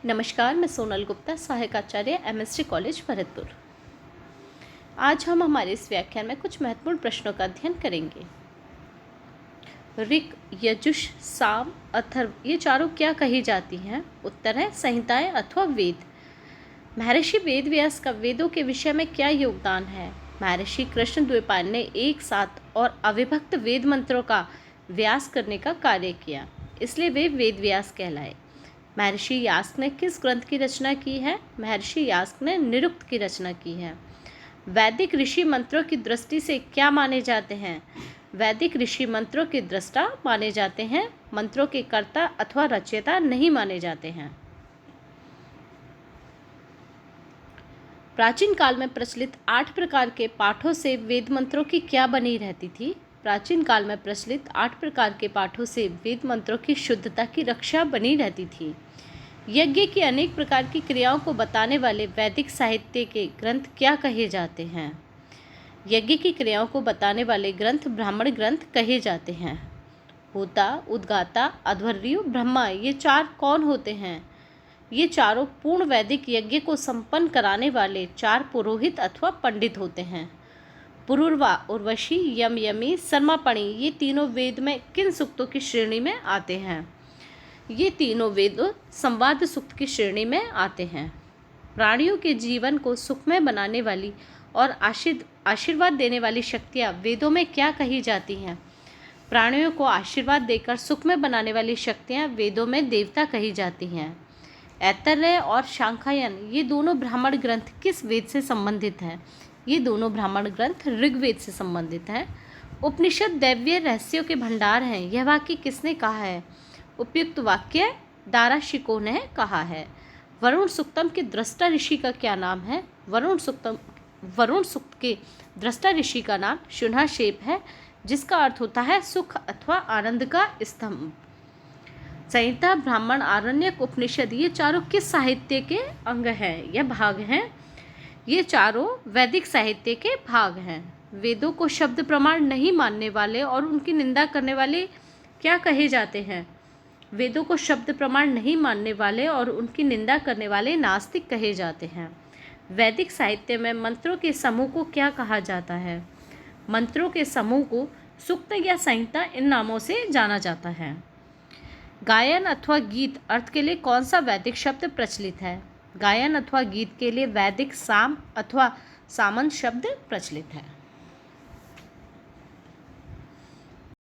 नमस्कार, मैं सोनल गुप्ता, सहायक आचार्य एमएसटी कॉलेज भरतपुर। आज हम हमारे इस व्याख्यान में कुछ महत्वपूर्ण प्रश्नों का अध्ययन करेंगे। ऋक, यजुष, साम, अथर्व ये चारों क्या कही जाती हैं? उत्तर है संहिताएं अथवा वेद। महर्षि वेद व्यास का वेदों के विषय में क्या योगदान है? महर्षि कृष्ण द्वैपायन ने एक साथ और अविभक्त वेद मंत्रों का व्यास करने का कार्य किया, इसलिए वे वेद व्यास कहलाए। महर्षि यास्क ने किस ग्रंथ की रचना की है? महर्षि यास्क ने निरुक्त की रचना की है। वैदिक ऋषि मंत्रों की दृष्टि से क्या माने जाते हैं? वैदिक ऋषि मंत्रों के दृष्टा माने जाते हैं, मंत्रों के कर्ता अथवा रचयिता नहीं माने जाते हैं। प्राचीन काल में प्रचलित 8 प्रकार के पाठों से वेद मंत्रों की क्या बनी रहती थी? प्राचीन काल में प्रचलित 8 प्रकार के पाठों से वेद मंत्रों की शुद्धता की रक्षा बनी रहती थी। यज्ञ की अनेक प्रकार की क्रियाओं को बताने वाले वैदिक साहित्य के ग्रंथ क्या कहे जाते हैं? यज्ञ की क्रियाओं को बताने वाले ग्रंथ ब्राह्मण ग्रंथ कहे जाते हैं। होता, उद्गाता, अध्वर्यु, ब्रह्मा ये 4 कौन होते हैं? ये चारों पूर्ण वैदिक यज्ञ को संपन्न कराने वाले 4 पुरोहित अथवा पंडित होते हैं। पुरुरवा, उर्वशी, यम, यमी, सर्मापणि ये तीनों वेद में किन सूक्तों की श्रेणी में आते हैं? ये तीनों वेद संवाद सूक्त की श्रेणी में आते हैं। प्राणियों के जीवन को सुखमय बनाने वाली और आशीर्वाद देने वाली शक्तियाँ वेदों में क्या कही जाती हैं? प्राणियों को आशीर्वाद देकर सुखमय बनाने वाली शक्तियाँ वेदों में देवता कही जाती हैं। ऐतरेय और शांखायन ये दोनों ब्राह्मण ग्रंथ किस वेद से संबंधित हैं? ये दोनों ब्राह्मण ग्रंथ ऋग्वेद से संबंधित हैं। उपनिषद दैवीय रहस्यों के भंडार हैं, यह वाक्य किसने कहा है? उपयुक्त वाक्य दाराशिको ने कहा है। वरुण सूक्तम के दृष्टा ऋषि का क्या नाम है? वरुण सूक्त के दृष्टा ऋषि का नाम शुनहशेप है, जिसका अर्थ होता है सुख अथवा आनंद का स्तंभ। संहिता, ब्राह्मण, आरण्यक, उपनिषद ये चारों किस साहित्य के अंग हैं या भाग हैं? ये चारों वैदिक साहित्य के भाग हैं। वेदों को शब्द प्रमाण नहीं मानने वाले और उनकी निंदा करने वाले क्या कहे जाते हैं? वेदों को शब्द प्रमाण नहीं मानने वाले और उनकी निंदा करने वाले नास्तिक कहे जाते हैं। वैदिक साहित्य में मंत्रों के समूह को क्या कहा जाता है? मंत्रों के समूह को सूक्त या संहिता इन नामों से जाना जाता है। गायन अथवा गीत अर्थ के लिए कौन सा वैदिक शब्द प्रचलित है? गायन अथवा गीत के लिए वैदिक साम अथवा सामंत शब्द प्रचलित है।